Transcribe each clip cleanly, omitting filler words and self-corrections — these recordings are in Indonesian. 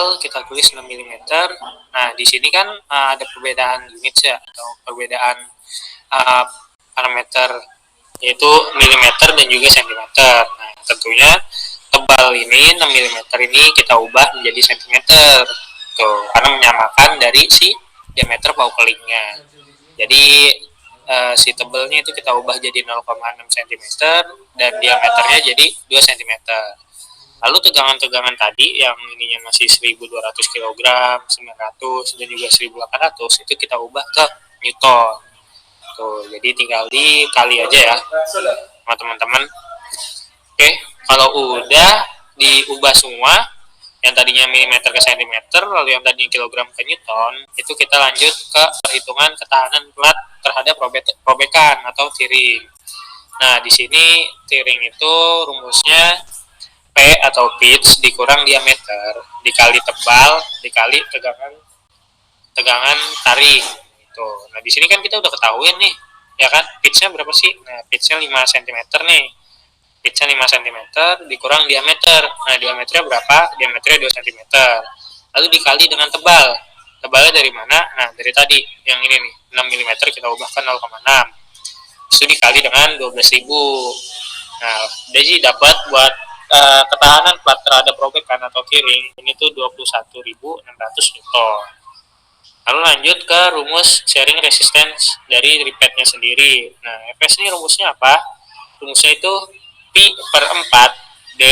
tebal kita tulis 6 mm. Nah, di sini kan ada perbedaan unit ya, atau perbedaan parameter, yaitu milimeter dan juga sentimeter. Nah, tentunya tebal ini 6 mm ini kita ubah menjadi sentimeter. Tuh, karena menyamakan dari si diameter pauk kelingnya. Jadi si tebelnya itu kita ubah jadi 0,6 cm dan diameternya jadi 2 cm. Lalu tegangan-tegangan tadi yang ininya masih 1200 kg, 900 dan juga 1800 itu kita ubah ke Newton. Tuh, jadi tinggal dikali aja ya sama teman-teman. Oke, kalau udah diubah semua, yang tadinya milimeter ke sentimeter, lalu yang tadinya kilogram ke Newton, itu kita lanjut ke perhitungan ketahanan plat terhadap robekan atau tiring. Nah, di sini tiring itu rumusnya P atau pitch dikurang diameter dikali tebal dikali tegangan tarik. Tuh. Nah, di sini kan kita udah ketahuin nih, ya kan? Pitch-nya berapa sih? Nah, pitch-nya 5 cm nih. Pitch-nya 5 cm dikurang diameter. Nah, diameternya berapa? Diameternya 2 cm. Lalu dikali dengan tebal. Tebalnya dari mana? Nah, dari tadi yang ini nih, 6 mm kita ubah ke 0,6. Itu dikali dengan 12.000. Nah, jadi dapat buat ketahanan plat terhadap robekan atau tiring ini tuh 21.600 Newton. Lalu lanjut ke rumus sharing resistance dari ripetnya sendiri. Nah, Fs ini rumusnya apa? Rumusnya itu Pi per 4 D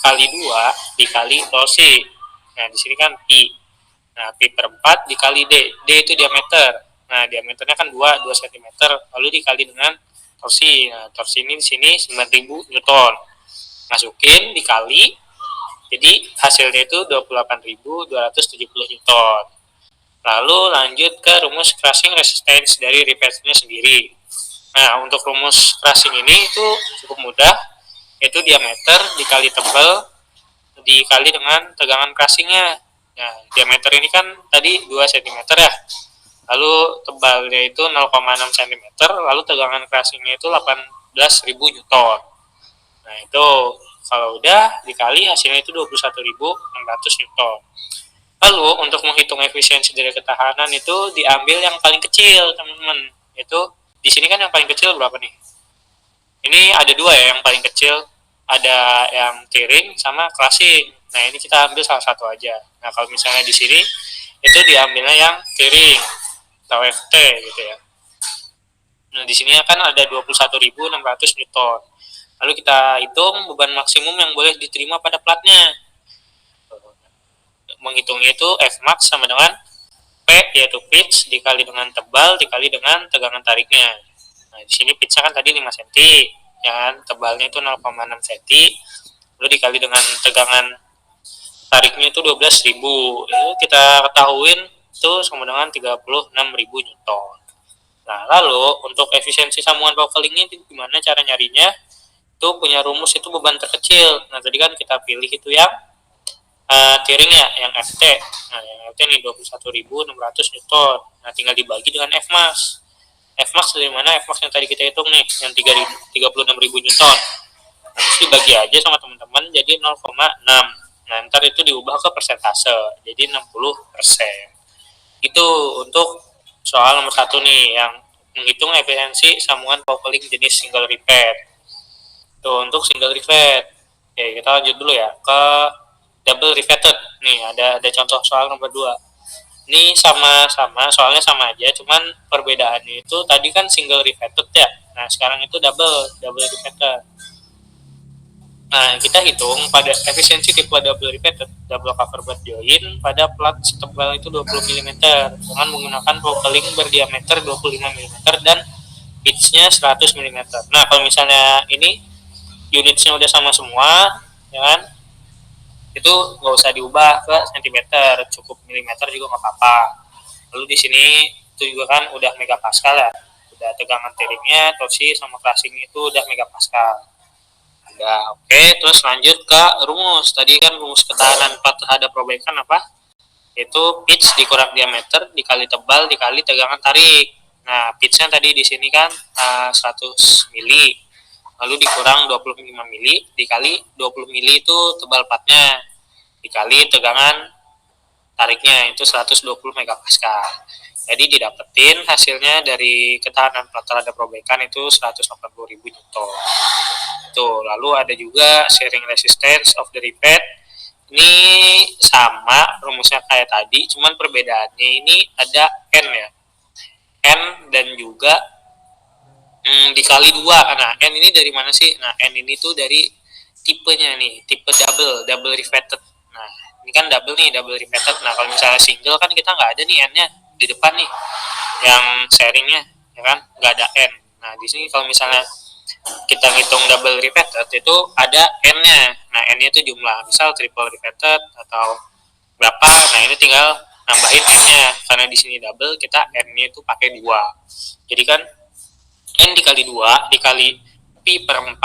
kali 2 dikali torsi. Nah, di sini kan Pi. Nah, Pi per 4 dikali D. D itu diameter. Nah, diameternya kan 2 cm. Lalu dikali dengan torsi. Nah, torsi ini di sini 9.000 Newton. Masukin dikali. Jadi hasilnya itu 28.270 Newton. Lalu lanjut ke rumus crushing resistance dari ripetnya sendiri. Nah, untuk rumus crushing ini itu cukup mudah, yaitu diameter dikali tebal dikali dengan tegangan crushingnya. Nah, diameter ini kan tadi 2 cm ya. Lalu tebalnya itu 0,6 cm, lalu tegangan crushingnya itu 18.000 Newton. Nah, itu kalau udah dikali hasilnya itu 21.600 Newton. Lalu untuk menghitung efisiensi dari ketahanan itu diambil yang paling kecil, teman-teman. Itu di sini kan yang paling kecil berapa nih? Ini ada dua ya yang paling kecil, ada yang tiring sama crushing. Nah, ini kita ambil salah satu aja. Nah, kalau misalnya di sini itu diambilnya yang tiring atau FT gitu ya. Nah, di sini kan ada 21.600 Newton. Lalu kita hitung beban maksimum yang boleh diterima pada platnya. Menghitungnya itu Fmax sama dengan P yaitu pitch dikali dengan tebal dikali dengan tegangan tariknya. Nah, di sini pitch-nya kan tadi 5 cm, ya kan? Tebalnya itu 0,6 cm. Lalu dikali dengan tegangan tariknya itu 12.000. Itu kita ketahuin itu sama dengan 36.000 Newton. Nah, lalu untuk efisiensi sambungan pauk kelingnya itu gimana cara nyarinya? Itu punya rumus itu beban terkecil. Nah, tadi kan kita pilih itu yang tiring ya, yang FT. Nah, yang FT ini 21.600 Newton. Nah, tinggal dibagi dengan Fmax. Fmax dari mana? Fmax yang tadi kita hitung nih, yang 36.000 Newton. Nah, terus dibagi aja sama teman-teman jadi 0,6. Nah, ntar itu diubah ke persentase, jadi 60%. Itu untuk soal nomor 1 nih, yang menghitung efisiensi sambungan pauk keling jenis single rivet. Tuh, untuk single rivet. Oke, kita lanjut dulu ya ke double riveted. Nih ada contoh soal nomor 2. Ini sama-sama soalnya sama aja, cuman perbedaannya itu tadi kan single riveted ya. Nah, sekarang itu double riveted. Nah, kita hitung pada efisiensi tipe double riveted, double cover butt join pada plat setebal itu 20 mm dengan menggunakan pauk keling berdiameter 25 mm dan pitch-nya 100 mm. Nah, kalau misalnya ini unitnya udah sama semua, ya kan? Itu nggak usah diubah ke sentimeter, cukup milimeter juga nggak apa-apa. Lalu di sini itu juga kan udah megapascal ya, udah tegangan tiringnya, torsi sama crushing itu udah megapascal. Udah oke. Terus lanjut ke rumus. Tadi kan rumus ketahanan plat terhadap robekan apa? Itu pitch dikurang diameter dikali tebal dikali tegangan tarik. Nah, pitch-nya tadi di sini kan 100 mili. Lalu dikurang 25 mili dikali 20 mili itu tebal platnya dikali tegangan tariknya itu 120 megapascal. Jadi didapetin hasilnya dari ketahanan terhadap robekan itu 180.000 Newton. Tuh, lalu ada juga sharing resistance of the rivet. Ini sama rumusnya kayak tadi, cuman perbedaannya ini ada N ya. N dan juga dikali 2. Nah, N ini dari mana sih? Nah, N ini tuh dari tipenya nih, tipe double riveted. Nah, ini kan double nih, double riveted. Nah, kalau misalnya single kan kita nggak ada nih N-nya di depan nih, yang sharingnya, ya kan, nggak ada N. Nah, di sini kalau misalnya kita ngitung double riveted itu ada N-nya. Nah, N-nya itu jumlah, misal triple riveted atau berapa. Nah, ini tinggal nambahin N-nya. Karena di sini double, kita N-nya itu pakai 2. Jadi kan N dikali 2 dikali pi per 4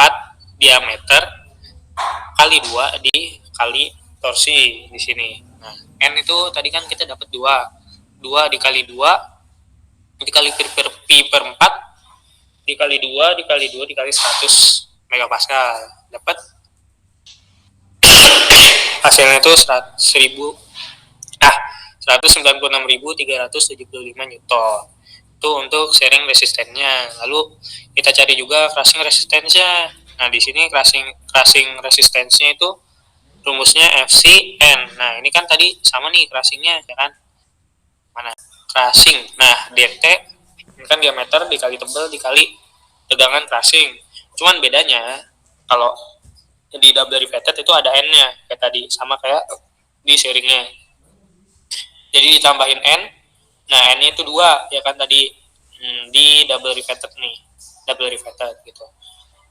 diameter kali 2 dikali torsi di sini. Nah, N itu tadi kan kita dapat 2. 2 dikali 2 dikali pi per 4 dikali 2 dikali 2 dikali 100 megapascal. Dapat hasilnya itu 196.375 Newton. Itu untuk sharing resistennya. Lalu kita cari juga crushing resistance-nya. Nah, di sini crushing resistance-nya itu rumusnya FCN. Nah, ini kan tadi sama nih crushing-nya, ya kan? Mana? Crushing. Nah, DT ini kan diameter dikali tebal dikali tegangan crushing. Cuman bedanya kalau di double riveted itu ada N-nya kayak tadi, sama kayak di sharingnya. Jadi ditambahin N. Nah, N-nya itu 2 ya kan tadi di double riveted nih. Double riveted gitu.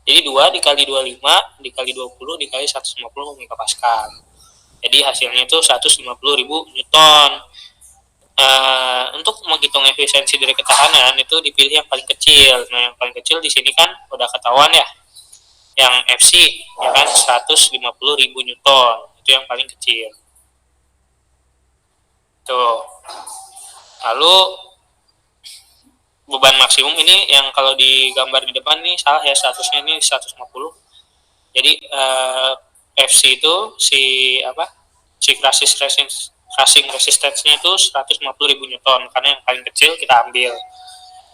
Jadi 2 dikali 25 dikali 20 dikali 150 megapascal. Jadi hasilnya itu 150.000 Newton. Untuk menghitung efisiensi dari ketahanan itu dipilih yang paling kecil. Nah, yang paling kecil di sini kan udah ketahuan ya. Yang FC ya kan 150.000 Newton. Itu yang paling kecil. Tuh. Lalu beban maksimum ini yang kalau digambar di depan nih salah ya, statusnya ini 150. Jadi FC itu si crushing resistance-nya itu 150.000 Newton karena yang paling kecil kita ambil.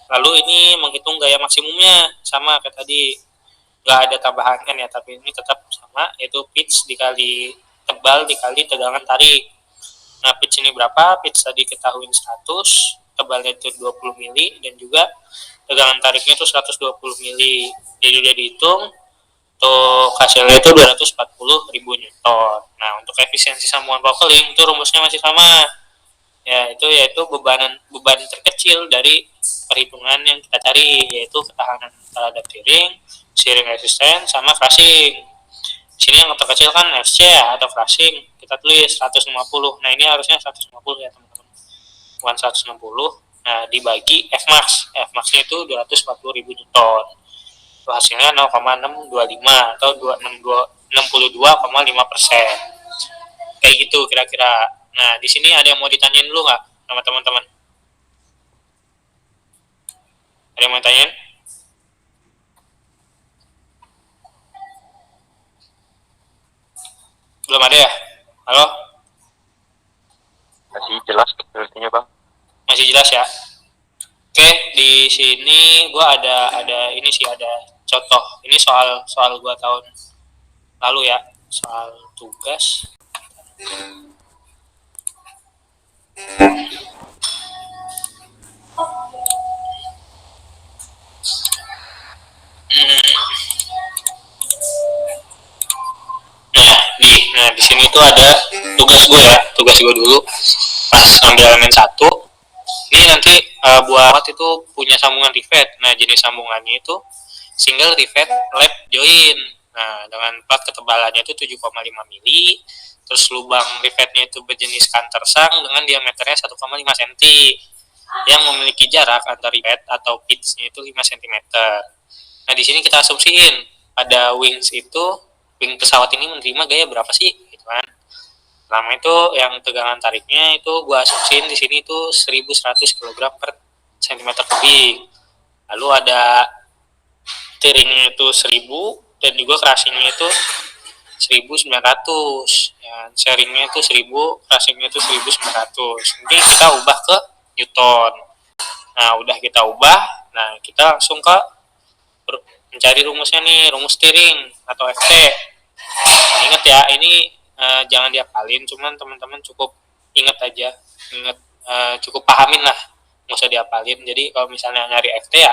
Lalu ini menghitung gaya maksimumnya sama kayak tadi, nggak ada tambahan N ya, tapi ini tetap sama, yaitu pitch dikali tebal dikali tegangan tarik. Nah, pitch ini berapa? Pitch tadi ketahuin 100, tebalnya itu 20 mili, dan juga tegangan tariknya itu 120 mili. Jadi udah dihitung, tuh hasilnya itu 240.000 Newton. Nah, untuk efisiensi sambungan coupling itu rumusnya masih sama. Ya, itu yaitu beban terkecil dari perhitungan yang kita cari, yaitu ketahanan terhadap sharing resistance, sama crushing. Di sini yang terkecil kan FC ya, atau crushing. Kita tulis 150. Nah, ini harusnya 150 ya, teman-teman. 160. Nah, dibagi Fmax. Fmax-nya itu 240.000 Newton. Itu hasilnya 0,625 atau 62,5%. Kayak gitu kira-kira. Nah, di sini ada yang mau ditanyain dulu nggak sama teman-teman? Ada yang mau tanyain? Belum ada ya? Halo? Masih jelas artinya, Bang? Masih jelas ya? Oke, di sini gua ada ini sih, ada contoh. Ini soal gua tahun lalu ya, soal tugas. Nah, di sini tuh ada tugas gue ya, tugas gue dulu pas ngambil elemen 1. Ini nanti buat itu punya sambungan rivet. Nah, jenis sambungannya itu single rivet lap join. Nah, dengan plat ketebalannya itu 7,5 mili. Terus lubang rivetnya itu berjenis countersunk dengan diameternya 1,5 cm. Yang memiliki jarak antar rivet atau pitch-nya itu 5 cm. Nah, di sini kita asumsiin pada wings itu, wing pesawat ini menerima gaya berapa sih, gitu kan? Pertama itu yang tegangan tariknya itu gua asumsiin di sini itu 1.100 kg per cm kubik. Lalu ada tiringnya itu 1.000 dan juga crushingnya itu 1.900, ya kan. Sharingnya itu 1000, crushingnya itu 1900. Mungkin kita ubah ke Newton. Nah, udah kita ubah, nah kita langsung ke mencari rumusnya nih, rumus steering atau FT. Nah, ingat ya, ini jangan diapalin, cuman teman-teman cukup ingat aja, cukup pahamin lah, nggak usah diapalin. Jadi kalau misalnya nyari FT ya,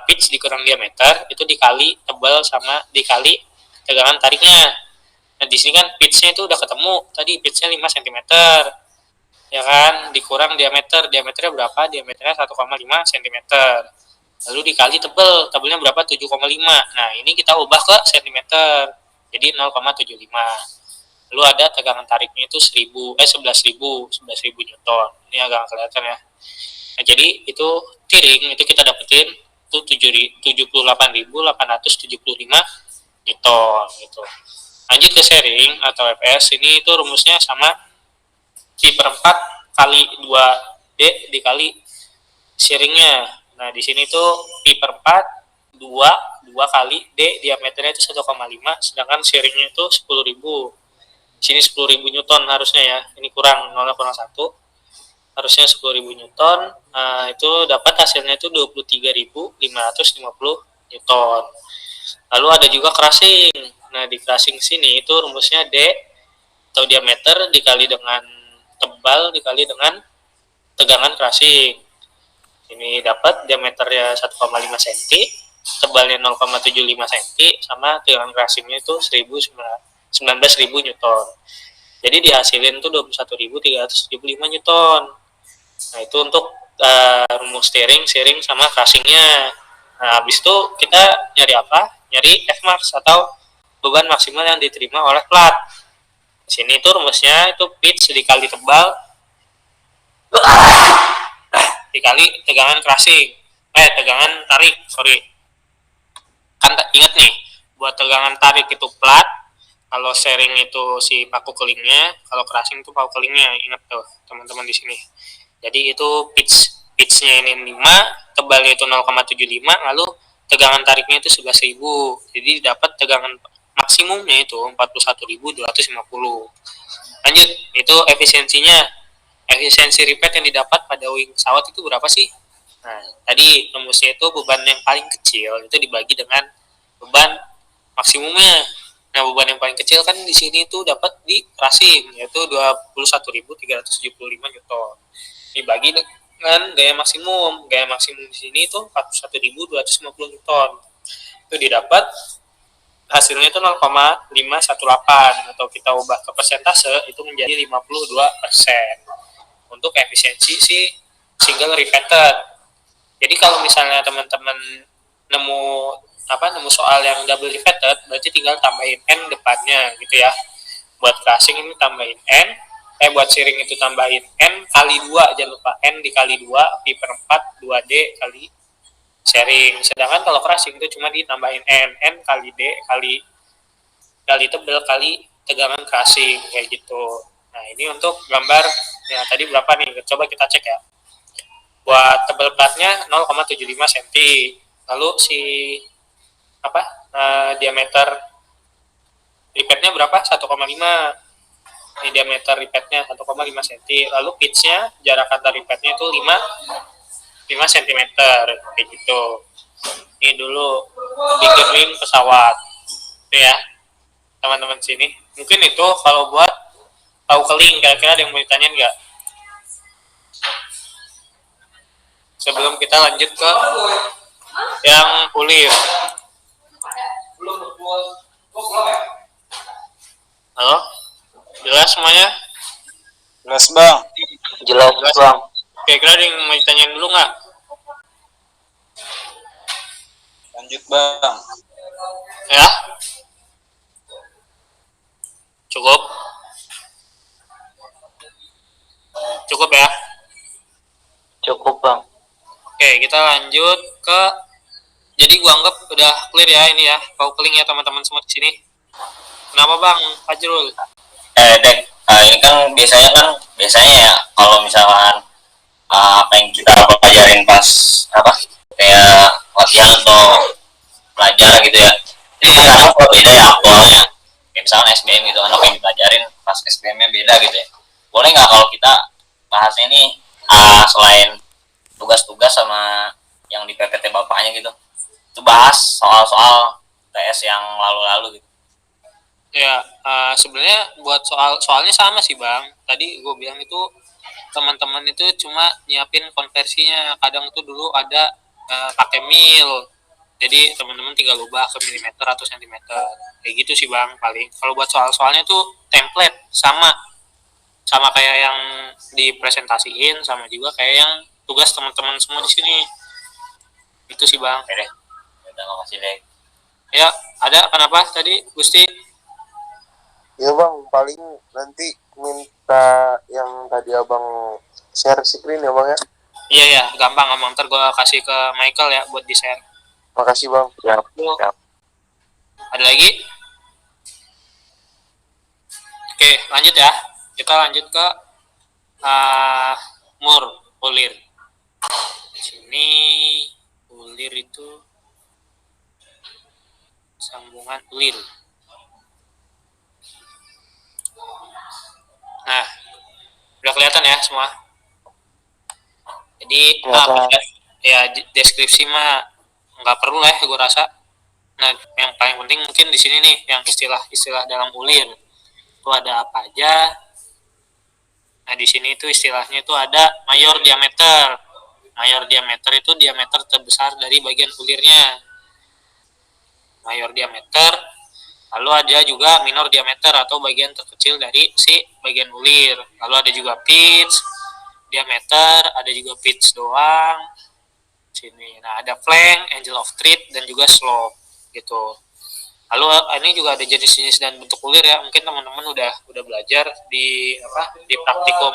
pitch dikurang diameter itu dikali tebal sama dikali tegangan tariknya. Nah, di sini kan pitchnya itu udah ketemu, tadi pitchnya 5 cm, ya kan, dikurang diameternya berapa? Diameternya 1,5 cm. Lalu dikali tebelnya berapa? 7,5. Nah, ini kita ubah ke cm, jadi 0,75. Lalu ada tegangan tariknya itu 11.000 Newton. Ini agak kelihatan ya. Nah, jadi itu tiring itu kita dapetin itu 78.875 Newton gitu. Lanjut ke sharing atau FS, ini itu rumusnya sama Pi per 4 kali 2D dikali sharingnya. Nah, di sini tuh Pi per 4 2 kali D diameternya itu 1,5, sedangkan sharingnya itu 10.000. Sini 10.000 Newton harusnya ya. Ini kurang 0,1. Harusnya 10.000 Newton. Nah, itu dapat hasilnya itu 23.550 Newton. Lalu ada juga crushing. Nah, di crushing sini itu rumusnya D atau diameter dikali dengan tebal dikali dengan tegangan crushing. Ini dapat diameternya 1,5 cm, tebalnya 0,75 cm, sama tegangan crushingnya itu 19.000 Newton. Jadi dihasilin itu 21.375 Newton. Nah, itu untuk rumus steering, sharing, sama crushingnya. Nah, habis itu kita nyari apa? Nyari Fmax atau beban maksimal yang diterima oleh plat. Di sini itu rumusnya itu pitch dikali tebal dikali tegangan crushing. Tegangan tarik, sorry. Kan ingat nih, buat tegangan tarik itu plat, kalau sharing itu si paku kelingnya, kalau crushing itu paku kelingnya. Ingat tuh, teman-teman di sini. Jadi itu pitchnya ini 5, tebalnya itu 0,75, lalu tegangan tariknya itu 11.000. Jadi dapat tegangan maksimumnya itu 41.250. Lanjut, itu efisiensinya. Efisiensi repeat yang didapat pada wing pesawat itu berapa sih? Nah, tadi rumusnya itu beban yang paling kecil itu dibagi dengan beban maksimumnya. Nah, beban yang paling kecil kan di sini tuh dapat di crushing, yaitu 21.375 Newton. Dibagi dengan gaya maksimum. Gaya maksimum di sini itu 41.250 Newton. Itu didapat hasilnya itu 0,518, atau kita ubah ke persentase itu menjadi 52% untuk efisiensi si single repeated. Jadi kalau misalnya teman-teman nemu soal yang double repeated, berarti tinggal tambahin n depannya gitu ya. Buat crushing ini tambahin n, buat sharing itu tambahin n kali 2, jangan lupa n dikali 2 pi per 4 2d kali sharing. Sedangkan kalau crushing itu cuma ditambahin n kali d kali tebal kali tegangan crushing kayak gitu. Nah, ini untuk gambar ya tadi berapa nih? Coba kita cek ya. Buat tebal platnya 0,75 cm. Lalu si diameter ripetnya berapa? 1,5. Ini diameter ripetnya 1,5 cm. Lalu pitchnya jarak antar ripetnya itu 5 cm kayak gitu. Ini dulu bikin wing pesawat. Itu ya, teman-teman sini. Mungkin itu kalau buat tahu keling, kira-kira ada yang mau ditanyain nggak? Sebelum kita lanjut ke yang kulit. Halo? Jelas semuanya? Jelas, Bang. Jelas, Bang. Kira-kira ada yang mau ditanyain dulu nggak? Lanjut, Bang. Ya? Cukup? Cukup ya? Cukup, Bang. Oke, kita lanjut ke, jadi gua anggap udah clear ya ini ya, kau keling ya teman-teman semua di sini. Kenapa Bang Fajrul? Dek, ini kan biasanya ya kalau misalkan apa yang kita pelajarin pas kayak latihan atau belajar gitu ya, ini kadang beda ya aktualnya. kayak misalnya SBM gitu kan, apa yang dipelajarin pas SBM-nya beda gitu ya. Boleh nggak kalau kita bahasnya ini selain tugas-tugas sama yang di PPT bapaknya gitu, itu bahas soal-soal TS yang lalu-lalu gitu. Ya, sebenarnya buat soalnya sama sih Bang. Tadi gue bilang itu teman-teman itu cuma nyiapin konversinya. Kadang tuh dulu ada pakai mil. Jadi teman-teman tinggal ubah ke milimeter atau sentimeter. Kayak gitu sih Bang paling. Kalau buat soal-soalnya tuh template sama kayak yang dipresentasiin, sama juga kayak yang tugas teman-teman semua di sini. Itu sih Bang. Oke deh, udah makasih deh. Ya, ada kenapa tadi Gusti? Ya bang, paling nanti minta yang tadi abang share screen ya bang ya. Iya ya, gampang ngomong. Ntar gue kasih ke Michael ya buat di share. Makasih bang. Siap. Ada lagi? Oke, lanjut ya. Kita lanjut ke ulir. Sini ulir itu sambungan ulir. Nah, udah kelihatan ya semua. Jadi ya deskripsi mah nggak perlu lah gue rasa. Nah, yang paling penting mungkin di sini nih yang istilah-istilah dalam ulir itu ada apa aja. Nah, di sini itu istilahnya itu ada mayor diameter. Mayor diameter itu diameter terbesar dari bagian ulirnya. Mayor diameter. Lalu ada juga minor diameter atau bagian terkecil dari si bagian ulir. Lalu ada juga pitch, diameter, ada juga pitch doang. Sini. Nah, ada flank, angle of thread, dan juga slope gitu. Lalu ini juga ada jenis-jenis dan bentuk ulir ya. Mungkin teman-teman udah belajar di praktikum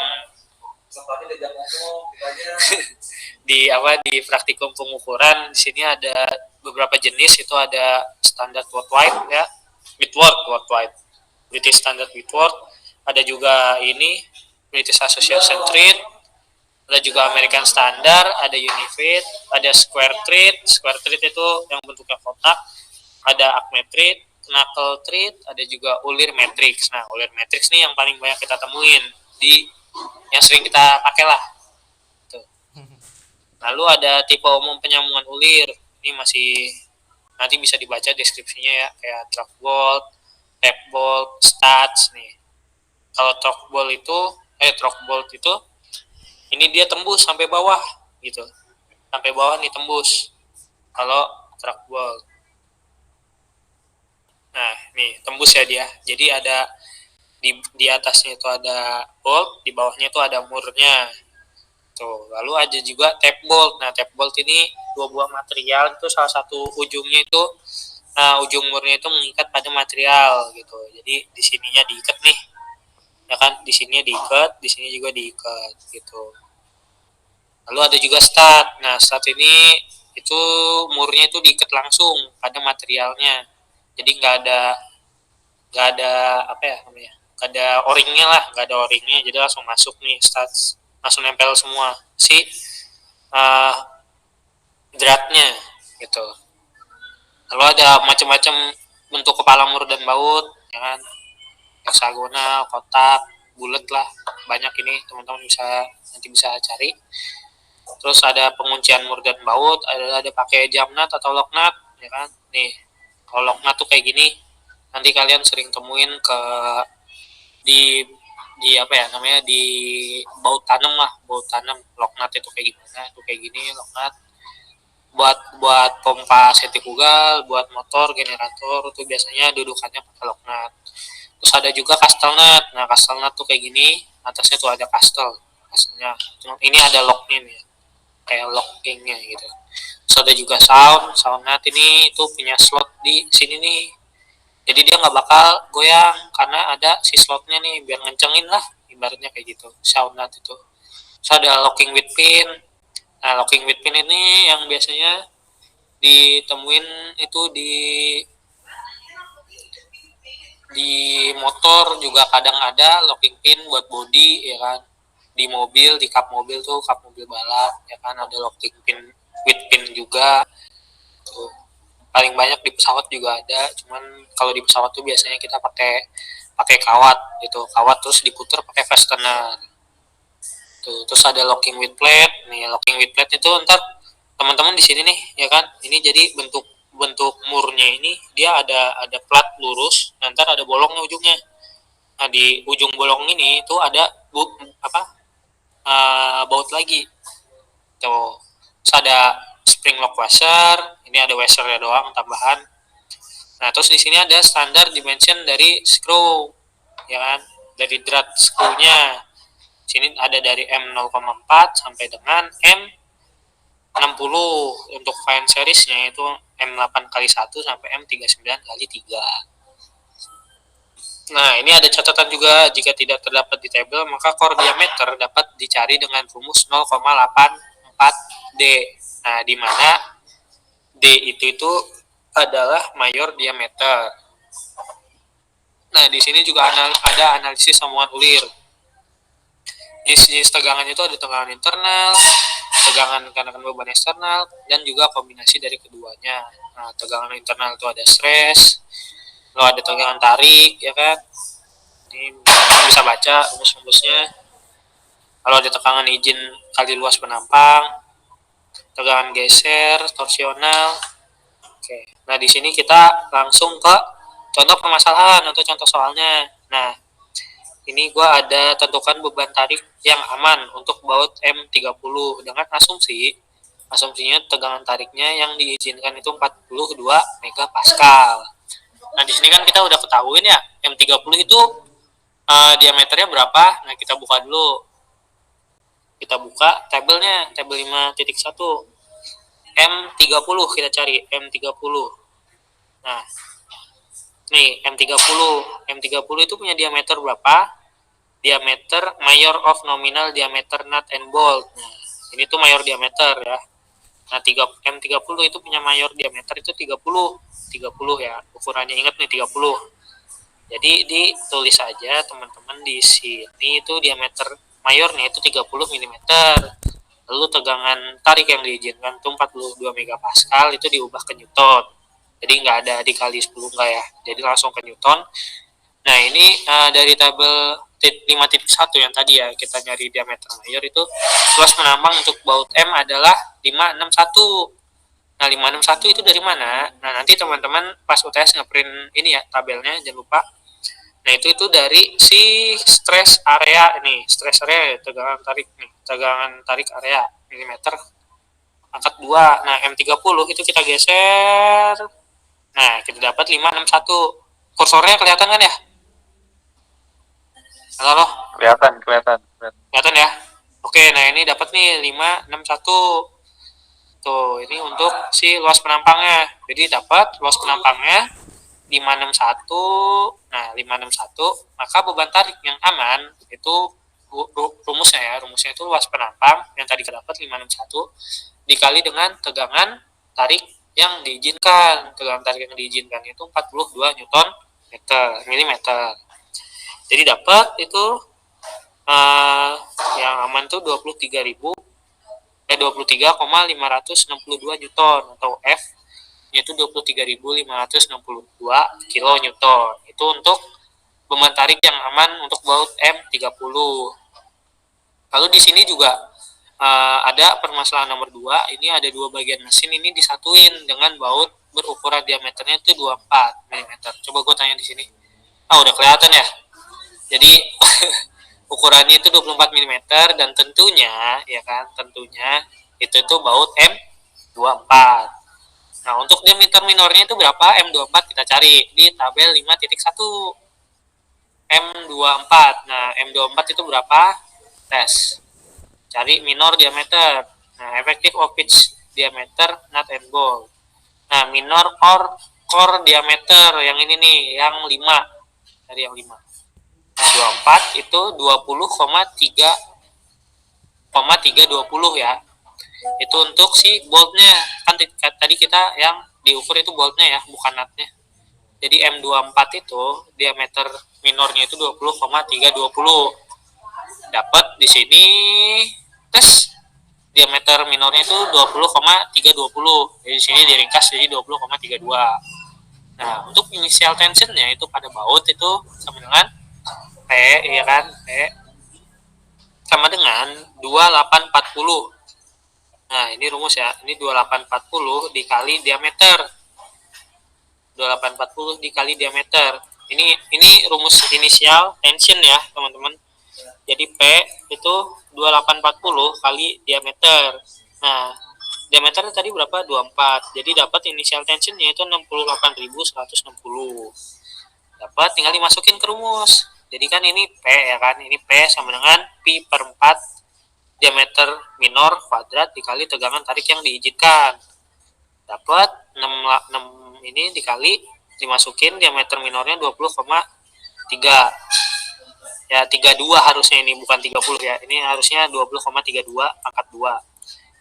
di praktikum pengukuran. Di sini ada beberapa jenis, itu ada standar worldwide ya, worldwide, British Standard Whitworth, ada juga ini British Association Thread, ada juga American Standard, ada Unifit, ada Square Thread itu yang bentuknya kotak, ada Acme Thread, Knuckle Thread, ada juga ulir matrix. Nah, ulir matrix nih yang paling banyak kita temuin yang sering kita pakai lah. Tuh. Lalu ada tipe umum penyambungan ulir. Ini masih nanti bisa dibaca deskripsinya ya, kayak truck bolt, tap bolt, studs nih. Kalau truck bolt itu ini dia tembus sampai bawah gitu. Sampai bawah nih tembus. Kalau truck bolt. Nah, nih tembus ya dia. Jadi ada di atasnya itu ada bolt, di bawahnya itu ada murnya. Tuh, lalu ada juga tape bolt. Nah, tape bolt ini dua buah material, itu salah satu ujungnya itu ujung murnya itu mengikat pada material gitu. Jadi di sininya diikat nih. Ya kan, di sini diikat, di sini juga diikat gitu. Lalu ada juga stud. Nah, stud ini itu murnya itu diikat langsung pada materialnya. Jadi nggak ada apa ya namanya? Nggak ada o-ringnya lah, nggak ada o-ringnya. Jadi langsung masuk nih studs, langsung nempel semua si dratnya gitu. Lalu ada macam-macam bentuk kepala mur dan baut, ya kan? Heksagonal, kotak, bulat lah, banyak ini teman-teman nanti bisa cari. Terus ada penguncian mur dan baut, ada pakai jam nut atau lock nut, ya kan? Nih, kalau lock nut tuh kayak gini, nanti kalian sering temuin di apa ya namanya, di baut tanam lock nut itu kayak gimana, tuh kayak gini lock nut. Buat pompa sentrifugal, buat motor, generator, itu biasanya dudukannya pakai lock nut. Terus ada juga castle nut. Nah, castle nut tuh kayak gini, atasnya tuh ada castle-nya. Ini ada locknya nih, kayak lockingnya gitu. Terus ada juga sound nut, ini itu punya slot di sini nih. Jadi dia nggak bakal goyang karena ada si slotnya nih, biar ngencengin lah, ibaratnya kayak gitu. Sound nut itu. Terus ada locking with pin. Nah, locking with pin ini yang biasanya ditemuin itu di motor juga kadang ada locking pin buat body, ya kan. Di mobil, di kap mobil balap, ya kan, ada locking pin with pin juga. Tuh. paling banyak di pesawat juga ada, cuman kalau di pesawat tuh biasanya kita pakai kawat gitu, kawat terus diputer pakai fastener tuh. Terus ada locking with plate nih. Locking with plate itu ntar teman-teman di sini nih ya kan, ini jadi bentuk murnya ini dia ada plat lurus, ntar ada bolongnya ujungnya. Nah di ujung bolong ini itu ada baut lagi tuh. Terus ada spring lock washer, ini ada washernya doang tambahan. Nah terus di sini ada standar dimension dari screw ya kan, dari drat screw-nya. Sini ada dari M0,4 sampai dengan M60. Untuk fine series-nya itu M8x1 sampai M39x3. Nah, ini ada catatan juga, jika tidak terdapat di tabel, maka core diameter dapat dicari dengan rumus 0,84D. Nah, di mana D itu adalah mayor diameter. Nah, di sini juga ada analisis sambungan ulir. Jenis tegangan itu ada tegangan internal, tegangan karena beban eksternal, dan juga kombinasi dari keduanya. Nah, tegangan internal itu ada stress, lalu ada tegangan tarik, ya kan? Ini bisa baca rumus-rumusnya. Lalu ada tegangan izin kali luas penampang, tegangan geser, torsional. Oke. Nah, di sini kita langsung ke contoh permasalahan atau contoh soalnya. Nah, ini gua ada tentukan beban tarik yang aman untuk baut M30 dengan asumsinya tegangan tariknya yang diizinkan itu 42 megapascal. Nah, di sini kan kita udah ketahuin ya, M30 itu diameternya berapa. Nah, kita buka dulu. Kita buka tabelnya, tabel 5.1. M30 kita cari, M30. Nah, nih M30 itu punya diameter berapa? Diameter mayor of nominal diameter nut and bolt. Nah, ini tuh mayor diameter ya. Nah, M30 itu punya mayor diameter itu 30 ya. Ukurannya ingat nih 30. Jadi ditulis aja teman-teman di sini itu diameter mayornya itu 30 mm. Lalu tegangan tarik yang diizinkan itu 42 megapascal, itu diubah ke newton. Jadi nggak ada dikali 10 enggak ya. Jadi langsung ke newton. Nah, ini dari tabel 5.1 yang tadi ya, kita nyari diameter mayor itu luas penambang untuk baut M adalah 561. Nah, 561 itu dari mana? Nah, nanti teman-teman pas UTS ngeprint ini ya tabelnya, jangan lupa. Nah, itu dari si stress area ini, stress area tegangan tarik nih, tegangan tarik area milimeter angkat 2. Nah, M30 itu kita geser. Nah, kita dapat 561. Kursornya kelihatan kan ya? Halo? Kelihatan ya? Oke, nah ini dapat nih 561. Tuh, ini untuk si luas penampangnya. Jadi dapat luas penampangnya 561. Nah, 561, maka beban tarik yang aman itu rumusnya itu luas penampang yang tadi dapat 561 dikali dengan tegangan tarik yang diizinkan. Tegangan tarik yang diizinkan itu 42 Newton milimeter. Jadi dapat itu yang aman tuh 23,562 Newton, atau F yaitu 23.562 kilonewton. Itu untuk beban tarik yang aman untuk baut M30. Lalu di sini juga ada permasalahan nomor 2. Ini ada 2 bagian mesin ini disatuin dengan baut berukuran diameternya itu 24 mm. Coba gue tanya di sini. Udah kelihatan ya. Jadi ukurannya itu 24 mm dan tentunya itu baut M24. Nah, untuk diameter minornya itu berapa? M24 kita cari di tabel 5.1. M24. Nah, M24 itu berapa? Tes. Cari minor diameter. Nah, effective of pitch diameter nut and bolt. Nah, minor or core diameter yang ini nih, yang 5. Dari yang 5. Nah, 24 itu 20,320 ya. Itu untuk si boltnya. Kan tadi kita yang diukur itu boltnya ya, bukan nutnya. Jadi M24 itu diameter minornya itu 20,320. Dapat di sini tes diameter minornya itu 20,320. Jadi di sini diringkas jadi 20,32. Nah, untuk initial tensionnya itu pada baut itu sama dengan P, ya kan? P sama dengan 2840. Nah, ini rumus ya. Ini 2840 dikali diameter. 2840 dikali diameter. Ini rumus inisial tension ya, teman-teman. Jadi P itu 2840 kali diameter. Nah, diameternya tadi berapa? 24. Jadi dapat initial tensionnya itu 68.160. Dapat, tinggal dimasukin ke rumus. Jadi kan ini P ya kan. Ini P sama dengan pi per 4 diameter minor kuadrat dikali tegangan tarik yang diizinkan. Dapat 6 ini dikali dimasukin diameter minornya 20,3. Ya 32 harusnya, ini bukan 30 ya. Ini harusnya 20,32 pangkat 2.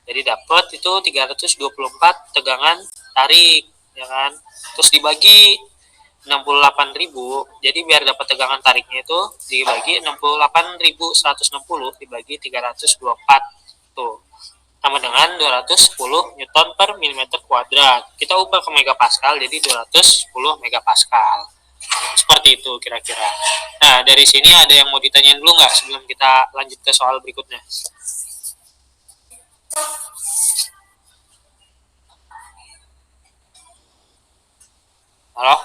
Jadi dapat itu 324 tegangan tarik ya kan. Terus dibagi 68.000. Jadi biar dapat tegangan tariknya itu dibagi 68.160 dibagi 324 tuh sama dengan 210 Newton per milimeter kuadrat. Kita ubah ke megapascal jadi 210 megapascal. Seperti itu kira-kira. Nah, dari sini ada yang mau ditanyain dulu nggak sebelum kita lanjut ke soal berikutnya? Halo?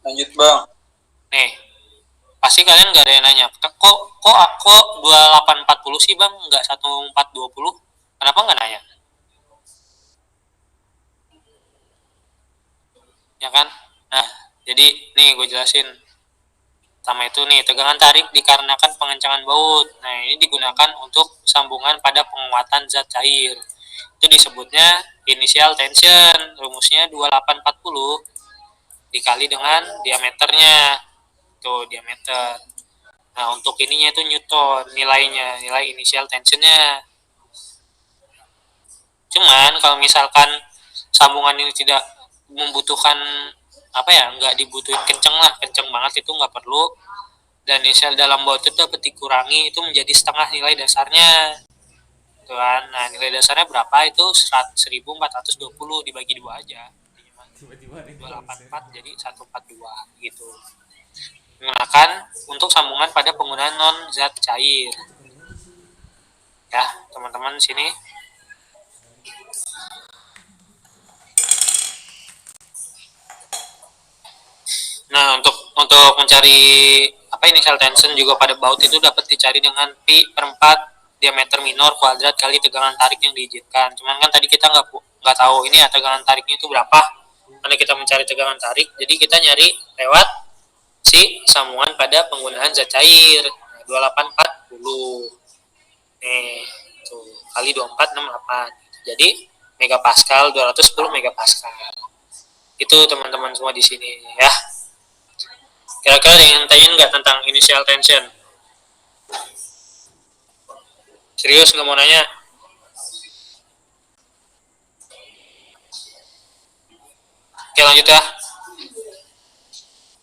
Lanjut bang. Nih, pasti kalian nggak ada yang nanya, kok 2840 sih bang, nggak 1420? Kenapa nggak nanya? Ya kan? Nah, jadi nih gue jelasin. Pertama itu nih, tegangan tarik dikarenakan pengencangan baut. Nah, ini digunakan untuk sambungan pada penguatan zat cair. Itu disebutnya initial tension. Rumusnya 2840 dikali dengan diameternya. Tuh, diameter. Nah, untuk ininya itu Newton, nilainya, nilai initial tensionnya. Cuman kalau misalkan sambungan ini tidak membutuhkan nggak dibutuhin kenceng banget, itu nggak perlu. Dan inisial dalam baut itu dapat dikurangi itu menjadi setengah nilai dasarnya. Tuh kan. Nah, nilai dasarnya berapa? Itu 1420 dibagi 2 aja. 284 jadi 142 gitu. Menggunakan untuk sambungan pada penggunaan non zat cair. Ya, teman-teman sini. Nah, untuk mencari initial tension juga pada baut itu dapat dicari dengan pi per 4 diameter minor kuadrat kali tegangan tarik yang diizinkan. Cuman kan tadi kita nggak tahu ini ya tegangan tariknya itu berapa. Karena kita mencari tegangan tarik, jadi kita nyari lewat si sambungan pada penggunaan zat cair. 2840. Nih, tuh kali 2468. Jadi megapascal 210 megapascal. Itu teman-teman semua di sini ya. Kira-kira ada yang tanyain nggak tentang initial tension? Serius nggak mau nanya? Oke, lanjut ya.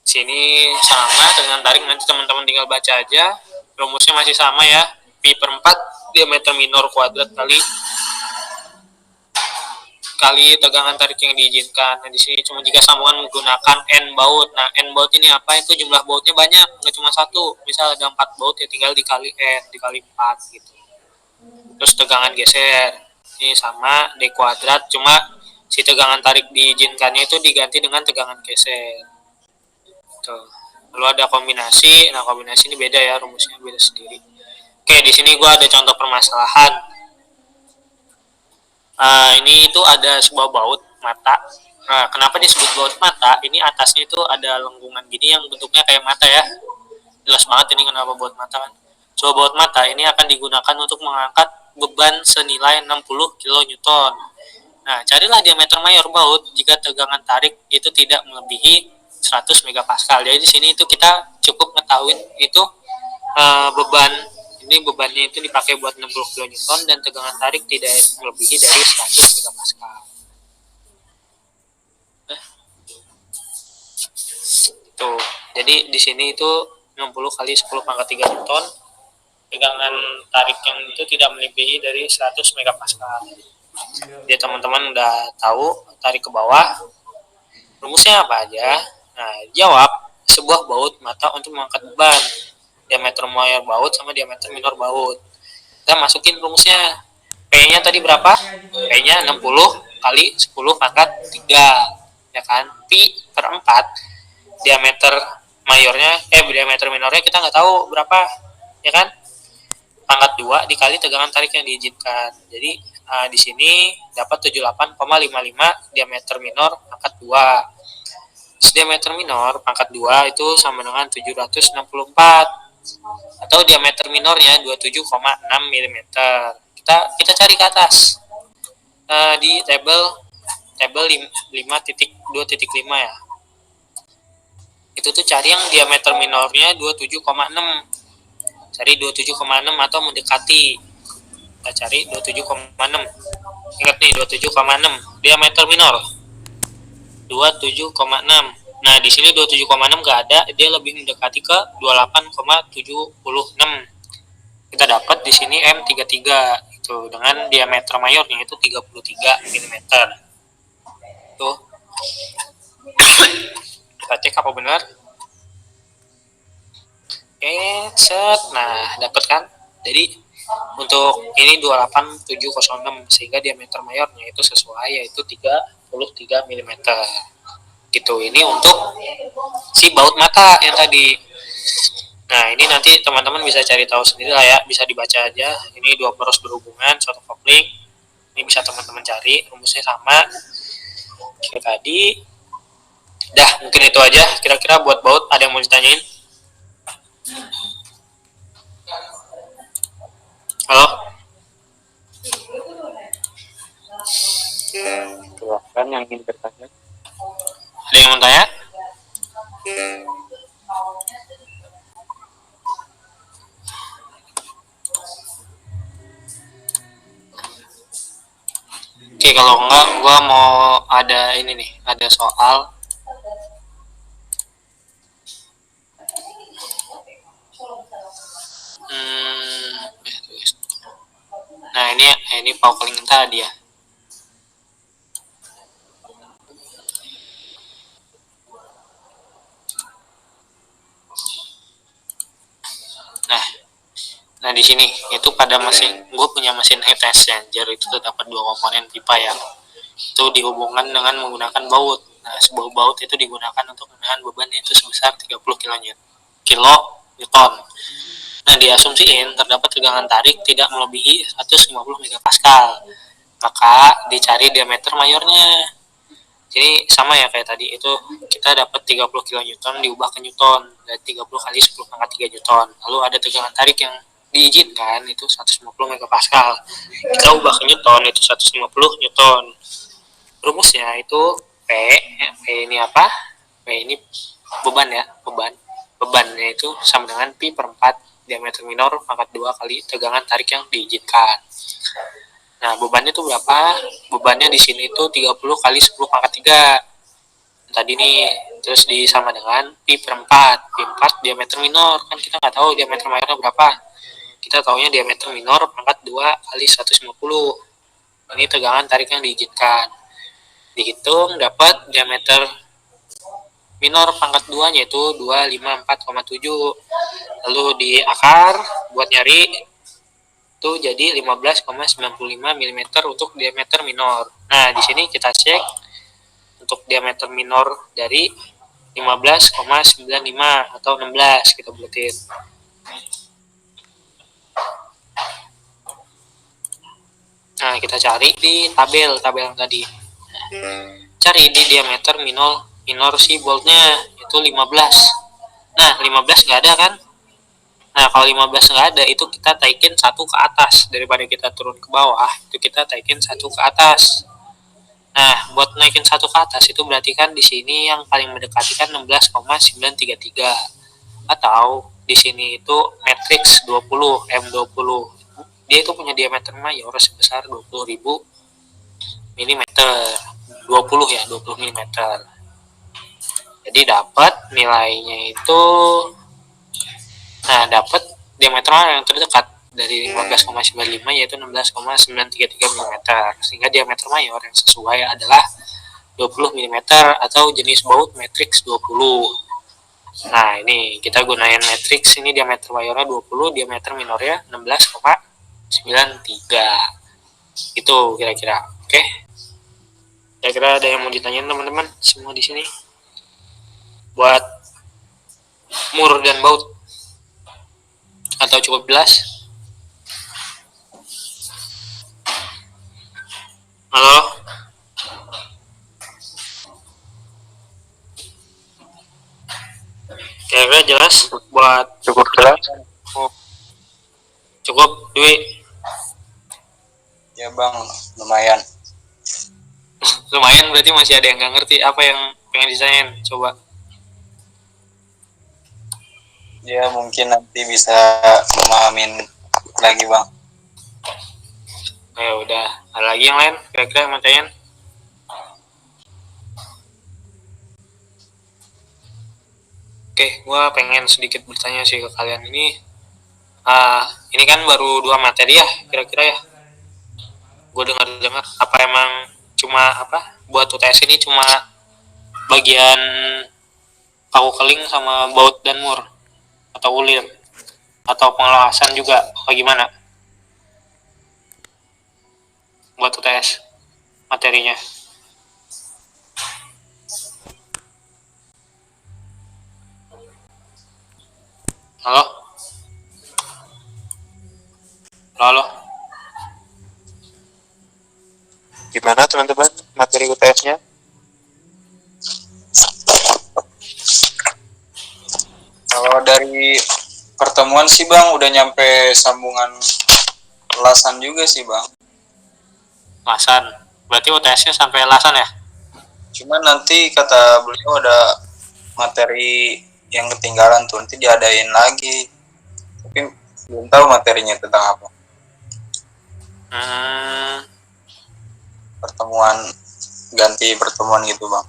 Sini sama dengan tarik, nanti teman-teman tinggal baca aja. Rumusnya masih sama ya. Pi per 4 diameter minor kuadrat kali tegangan tarik yang diizinkan. Nah, di sini cuma jika sambungan menggunakan N baut. Nah, N baut ini apa? Itu jumlah bautnya banyak, nggak cuma satu. Misal ada 4 baut ya tinggal dikali N, dikali 4 gitu. Terus tegangan geser. Ini sama D kuadrat, cuma si tegangan tarik diizinkannya itu diganti dengan tegangan geser. Tuh. Lalu ada kombinasi. Nah, kombinasi ini beda ya, rumusnya beda sendiri. Oke, di sini gua ada contoh permasalahan. Ini itu ada sebuah baut mata. Nah, kenapa disebut baut mata? Ini atasnya itu ada lengkungan gini yang bentuknya kayak mata ya. Jelas banget ini kenapa baut mata kan. Sebuah baut mata ini akan digunakan untuk mengangkat beban senilai 60 kN. Nah, carilah diameter mayor baut jika tegangan tarik itu tidak melebihi 100 megapascal. Jadi di sini itu kita cukup ngetahuin itu bebannya itu dipakai buat 60 kN dan tegangan tarik tidak melebihi dari 100 megapascal. Tuh, jadi di sini itu 60 kali 10 pangkat 3 Newton tegangan tarik yang itu tidak melebihi dari 100 megapascal. Jadi teman-teman udah tahu tarik ke bawah rumusnya apa aja. Nah, jawab sebuah baut mata untuk mengangkat beban, diameter mayor baut sama diameter minor baut. Kita masukin rumusnya. P-nya tadi berapa? P-nya 60 kali 10 pangkat 3, ya kan? Pi per 4, diameter mayornya, diameter minornya kita nggak tahu berapa, ya kan? Pangkat 2 dikali tegangan tarik yang diizinkan. Jadi di sini dapat 78,55 diameter minor pangkat 2. Diameter minor pangkat 2 itu sama dengan 764, atau diameter minornya 27,6 mm. Kita cari ke atas di tabel 5.2.5 ya. Itu tuh cari yang diameter minornya 27,6. Cari 27,6 atau mendekati. Kita cari 27,6. Ingat nih 27,6 diameter minor. 27,6. Nah, di sini 27,6 nggak ada, dia lebih mendekati ke 28,76. Kita dapat di sini M33 itu dengan diameter mayornya itu 33 mm. Tuh. Kita cek apa benar. Oke, set. Nah, dapat kan? Jadi untuk ini 28706 sehingga diameter mayornya itu sesuai yaitu 33 mm. Gitu. Ini untuk si baut mata yang tadi. Nah, ini nanti teman-teman bisa cari tahu sendiri lah ya, bisa dibaca aja. Ini dua poros berhubungan, suatu kopling. Ini bisa teman-teman cari, rumusnya sama kayak tadi. Dah, mungkin itu aja. Kira-kira buat baut ada yang mau ditanyain? Halo? Silahkan yang ingin bertanya. Ada yang mau tanya? Oke, kalau enggak, gua mau ada ini nih, ada soal. Nah, ini power calling tadi ya. Nah di sini itu pada mesin, gue punya mesin heat exchanger itu terdapat dua komponen pipa ya. Itu dihubungkan dengan menggunakan baut. Nah, sebuah baut itu digunakan untuk menahan beban itu sebesar 30 kN. Nah, diasumsiin terdapat tegangan tarik tidak melebihi 150 megapascal. Maka dicari diameter mayornya. Jadi sama ya kayak tadi, itu kita dapat 30 kN diubah ke Newton, dan 30 kali 10 pangkat 3 Newton. Lalu ada tegangan tarik yang diizinkan itu 150 megapascal. Kita ubah ke Newton itu 150 Newton. Rumusnya itu P ini apa? P ini beban ya, bebannya itu sama dengan pi per 4 diameter minor pangkat 2 kali tegangan tarik yang diizinkan. Nah, bebannya itu berapa? Bebannya di sini itu 30 kali 10 pangkat 3. Tadi nih, terus disama dengan pi per 4. Pi 4 diameter minor, kan kita nggak tahu diameter mayornya berapa. Kita taunya diameter minor pangkat 2 kali 150. Ini tegangan tarik yang diizinkan. Dihitung dapat diameter minor pangkat 2 nya itu 254,7. Lalu di akar buat nyari itu jadi 15,95 mm untuk diameter minor. Nah, di sini kita cek untuk diameter minor dari 15,95 atau 16 kita buatin. Nah, kita cari di tabel yang tadi. Cari di diameter minor si boltnya itu 15. Nah, 15 nggak ada kan? Nah, kalau 15 nggak ada, itu kita taikin satu ke atas. Daripada kita turun ke bawah, itu kita taikin satu ke atas. Nah, buat naikin satu ke atas, itu berarti kan di sini yang paling mendekati kan 16,933. Atau di sini itu matriks 20, M20. Dia itu punya diameter mayor sebesar 20.000 mm. 20 ya, 20 mm. Jadi dapat nilainya itu, nah dapat diameter yang terdekat dari 15,95 yaitu 16,933 mm, sehingga diameter mayor yang sesuai adalah 20 mm atau jenis baut matrix 20. Nah, ini kita gunain matrix, ini diameter mayornya 20, diameter minornya 16,93. Itu kira-kira. Oke. Kira-kira ada yang mau ditanyain teman-teman semua di sini? Buat mur dan baut, atau cukup jelas? Halo? Kira-kira jelas buat Cukup jelas? cukup Dwi? Ya bang, lumayan. Lumayan, berarti masih ada yang nggak ngerti apa yang pengen ditanyain, coba. Ya mungkin nanti bisa memahamin lagi bang. Ya udah, ada lagi yang lain kira-kira yang mau tanyain? Oke, gua pengen sedikit bertanya sih ke kalian ini. Ini kan baru 2 materi ya, kira-kira ya. Gue dengar apa emang cuma apa buat UTS ini cuma bagian paku keling sama baut dan mur atau ulir atau pengelasan juga bagaimana buat UTS materinya? Halo? Halo? Gimana teman-teman materi UTS-nya? Kalau dari pertemuan sih bang, udah nyampe sambungan lasan juga sih bang. Lasan. Berarti UTS-nya sampai lasan ya? Cuman nanti kata beliau ada materi yang ketinggalan tuh, nanti diadain lagi. Tapi belum tahu materinya tentang apa. Pertemuan, ganti pertemuan gitu bang.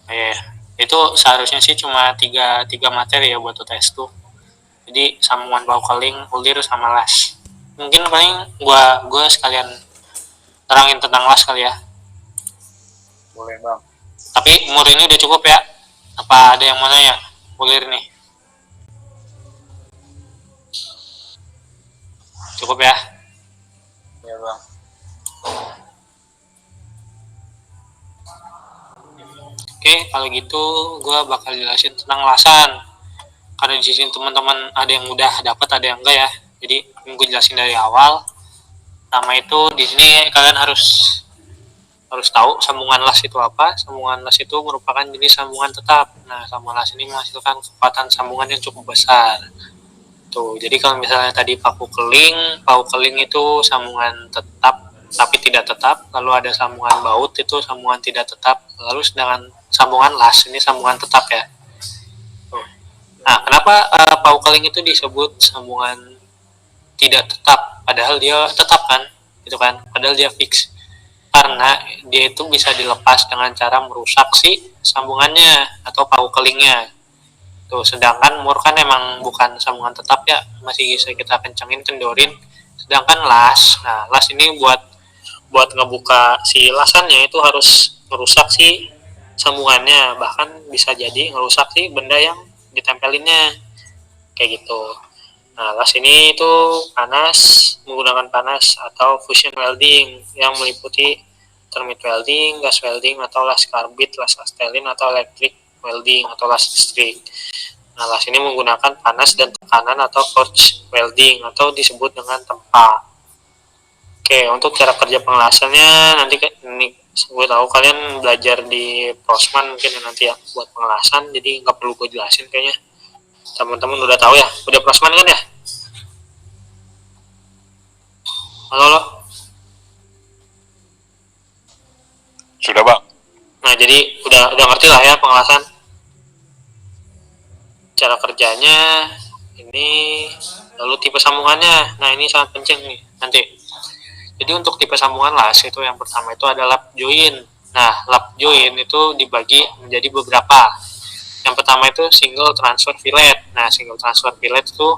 Iya. Itu seharusnya sih cuma tiga materi ya buat UTS tuh. Jadi sambungan paku keling, ulir sama las. Mungkin paling gua sekalian terangin tentang las kali ya. Boleh bang. Tapi mur ini udah cukup ya? Apa ada yang mau nanya? Ulir nih. Cukup ya? Ya bang. Oke, kalau gitu gue bakal jelasin tentang lasan. Karena di sini teman-teman ada yang udah dapat, ada yang enggak ya. Jadi gue jelasin dari awal. Pertama itu di sini kalian harus tahu sambungan las itu apa. Sambungan las itu merupakan jenis sambungan tetap. Nah, sambungan las ini menghasilkan kekuatan sambungan yang cukup besar. Tuh, jadi kalau misalnya tadi paku keling itu sambungan tetap tapi tidak tetap, lalu ada sambungan baut itu sambungan tidak tetap, lalu sedangkan sambungan las ini sambungan tetap ya. Tuh. Nah, kenapa paku keling itu disebut sambungan tidak tetap padahal dia tetap kan, gitu kan, padahal dia fix? Karena dia itu bisa dilepas dengan cara merusak si sambungannya atau paku kelingnya. Tuh, sedangkan mur kan emang bukan sambungan tetap ya, masih bisa kita kencengin, kendorin. Sedangkan las, nah las ini buat ngebuka si lasannya itu harus merusak si sambungannya, bahkan bisa jadi ngerusak si benda yang ditempelinnya, kayak gitu. Nah, las ini itu menggunakan panas atau fusion welding yang meliputi termite welding, gas welding, atau las karbit, las astelin, atau electric welding, atau las listrik. Nah, las ini menggunakan panas dan tekanan atau forge welding, atau disebut dengan tempa. Oke, untuk cara kerja pengelasannya nanti ini gue tahu kalian belajar di Prosman mungkin ya nanti ya buat pengelasan, jadi nggak perlu gue jelasin kayaknya. Teman-teman udah tahu ya, udah Prosman kan ya? Halo? Sudah bang. Nah, jadi udah ngerti lah ya pengelasan. Cara kerjanya ini, lalu tipe sambungannya. Nah, ini sangat penting nih nanti. Jadi untuk tipe sambungan las itu yang pertama itu adalah lap join. Nah, lap join itu dibagi menjadi beberapa. Yang pertama itu single transfer fillet. Nah, single transfer fillet itu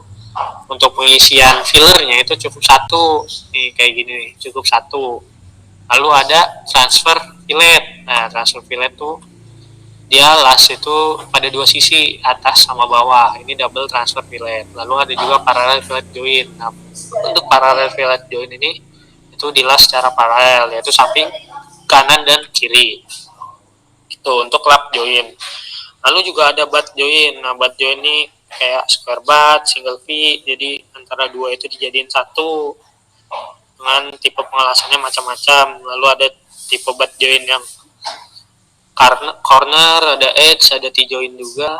untuk pengisian fillernya itu cukup satu nih, kayak gini nih, cukup satu. Lalu ada transfer fillet. Nah, transfer fillet tuh dia las itu pada dua sisi, atas sama bawah. Ini double transfer fillet. Lalu ada juga parallel fillet joint. Nah, untuk parallel fillet joint ini itu dilas secara paralel, yaitu samping kanan dan kiri. Itu untuk lap joint. Lalu juga ada butt joint. Nah, butt joint ini kayak square butt, single V. Jadi antara dua itu dijadiin satu. Dengan tipe pengelasannya macam-macam. Lalu ada tipe butt joint yang corner, ada edge, ada T-joint juga.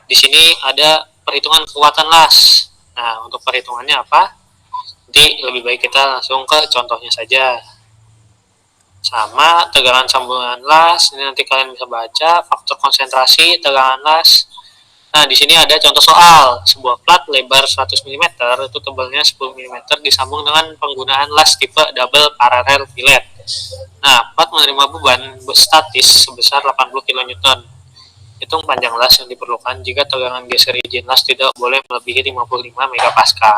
Di sini ada perhitungan kekuatan las. Nah, untuk perhitungannya apa? Nanti lebih baik kita langsung ke contohnya saja. Sama tegangan sambungan las, ini nanti kalian bisa baca faktor konsentrasi tegangan las. Nah, di sini ada contoh soal. Sebuah plat lebar 100 mm itu tebalnya 10 mm disambung dengan penggunaan las tipe double parallel fillet. Nah, plat menerima beban statis sebesar 80 kN. Hitung panjang las yang diperlukan jika tegangan geser izin las tidak boleh melebihi 55 MPa.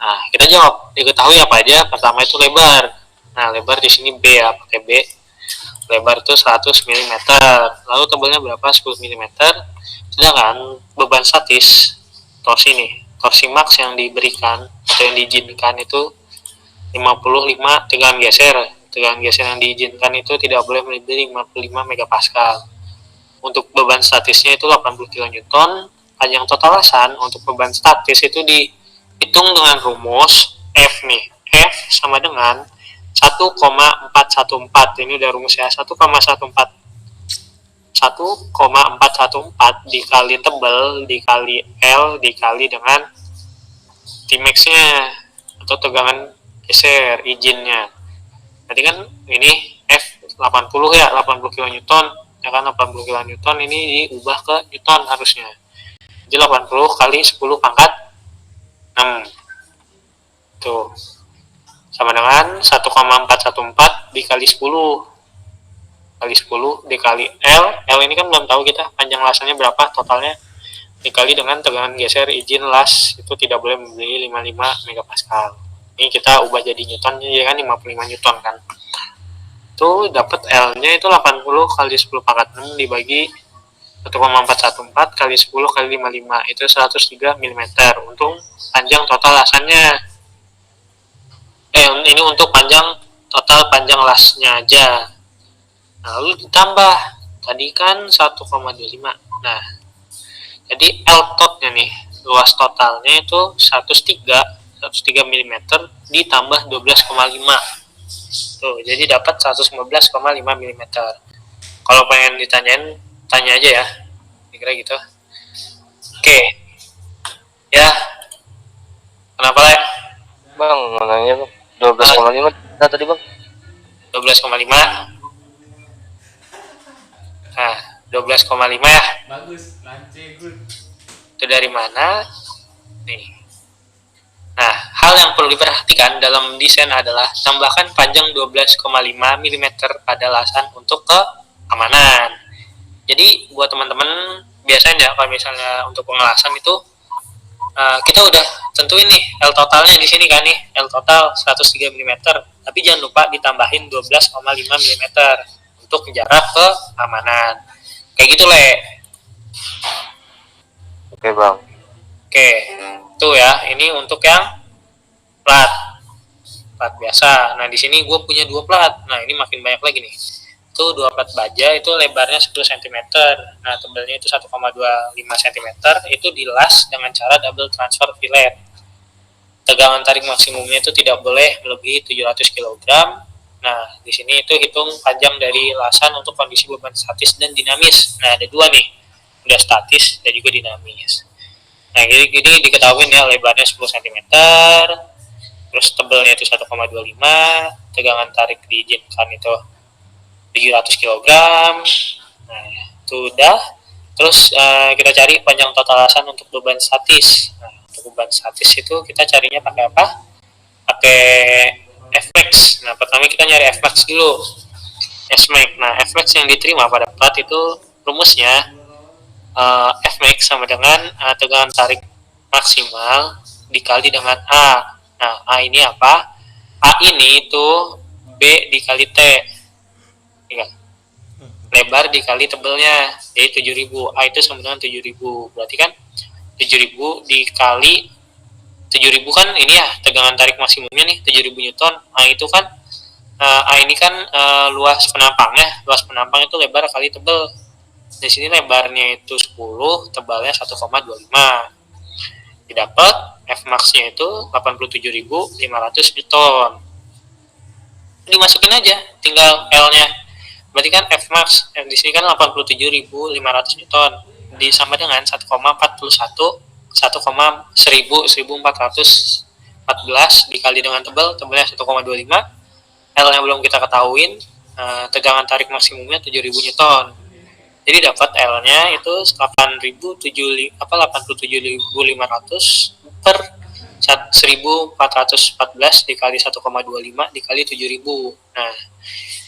Nah, kita jawab. Diketahui apa aja? Pertama itu lebar. Nah, lebar di sini B ya, pakai B. Lebar itu 100 mm. Lalu tebalnya berapa? 10 mm. Sedangkan beban statis torsi nih, torsi max yang diberikan atau yang diizinkan itu 55 tegangan geser. Tegangan geser yang diizinkan itu tidak boleh melebihi 55 MPa. Untuk beban statisnya itu 80 kN. Panjang total lasan untuk beban statis itu dihitung dengan rumus F nih. F sama dengan 1,414. Ini udah rumus ya. 1,414 dikali tebal dikali L dikali dengan Tmax-nya atau tegangan geser izinnya. Tadi kan ini F 80 ya, 80 kN ya kan, 80 kN ini diubah ke Newton harusnya. Jadi 80 kali 10 pangkat 6 tuh sama dengan 1,414 dikali 10 kali 10 dikali L. L ini kan belum tahu kita panjang lasanya berapa totalnya, dikali dengan tegangan geser izin las itu tidak boleh melebihi 55 MPa. Ini kita ubah jadi Newton ya kan, 55 Newton kan. Itu dapat L-nya itu 80 kali 10 pangkat 6 dibagi 1,414 kali 10 kali 55 itu 103 mm. Untuk panjang total lasannya. Ini untuk total panjang lasnya aja. Nah, lalu ditambah tadi kan 1,25. Nah, jadi L tot-nya nih, luas totalnya itu 103 mm ditambah 12,5. Tuh, jadi dapat 111,5 mm. Kalau pengen ditanyain, tanya aja ya. Kira-kira gitu. Oke. Ya. Kenapa, Le? Bang, mau nanya bang, 12,5 tadi bang. 12,5. Nah, 12,5 ya. Bagus, lance good. Itu dari mana? Nih. Nah, hal yang perlu diperhatikan dalam desain adalah tambahkan panjang 12,5 mm pada lasan untuk keamanan. Jadi, buat teman-teman, biasanya kalau misalnya untuk pengelasan itu kita udah tentuin nih L totalnya di sini kan nih, L total 103 mm, tapi jangan lupa ditambahin 12,5 mm untuk jarak keamanan. Kayak gitu, Le. Oke bang. Oke, tuh ya, ini untuk yang plat biasa. Nah, di sini gue punya 2 plat. Nah, ini makin banyak lagi nih. Itu 2 plat baja, itu lebarnya 10 cm. Nah, tebalnya itu 1,25 cm. Itu dilas dengan cara double transfer fillet. Tegangan tarik maksimumnya itu tidak boleh melebihi 700 kg. Nah, di sini itu hitung panjang dari lasan untuk kondisi beban statis dan dinamis. Nah, ada 2 nih. Udah statis dan juga dinamis. Nah, jadi diketahui ya, lebarnya 10 cm, terus tebalnya itu 1,25, tegangan tarik diizinkan itu 700 kg. Nah, itu udah. Terus kita cari panjang total lasan untuk beban statis. Nah, untuk beban statis itu kita carinya pakai apa? Pakai Fmax. Nah, pertama kita nyari Fmax dulu. Fmax. Nah, Fmax yang diterima pada plat itu rumusnya Fmax sama dengan tegangan tarik maksimal dikali dengan A. Nah, A ini apa? A ini itu B dikali T. Ya. Lebar dikali tebelnya, jadi 7000. A itu sama dengan 7000. Berarti kan 7000 dikali 7000 kan ini ya tegangan tarik maksimumnya nih 7000 Newton. A itu kan A ini kan luas penampangnya. Luas penampang itu lebar kali tebel. Di sini lebarnya itu 10, tebalnya 1,25. Didapat Fmax-nya itu 87.500 Newton. Dimasukin aja, tinggal L-nya. Berarti kan Fmax di sini kan 87.500 Newton disama dengan 1,41 1414 dikali dengan tebelnya 1,25. L yang belum kita ketahuin, tegangan tarik maksimumnya 7.000 Newton. Jadi dapat L-nya itu 87.500 per 1414 dikali 1,25 dikali 7.000. Nah,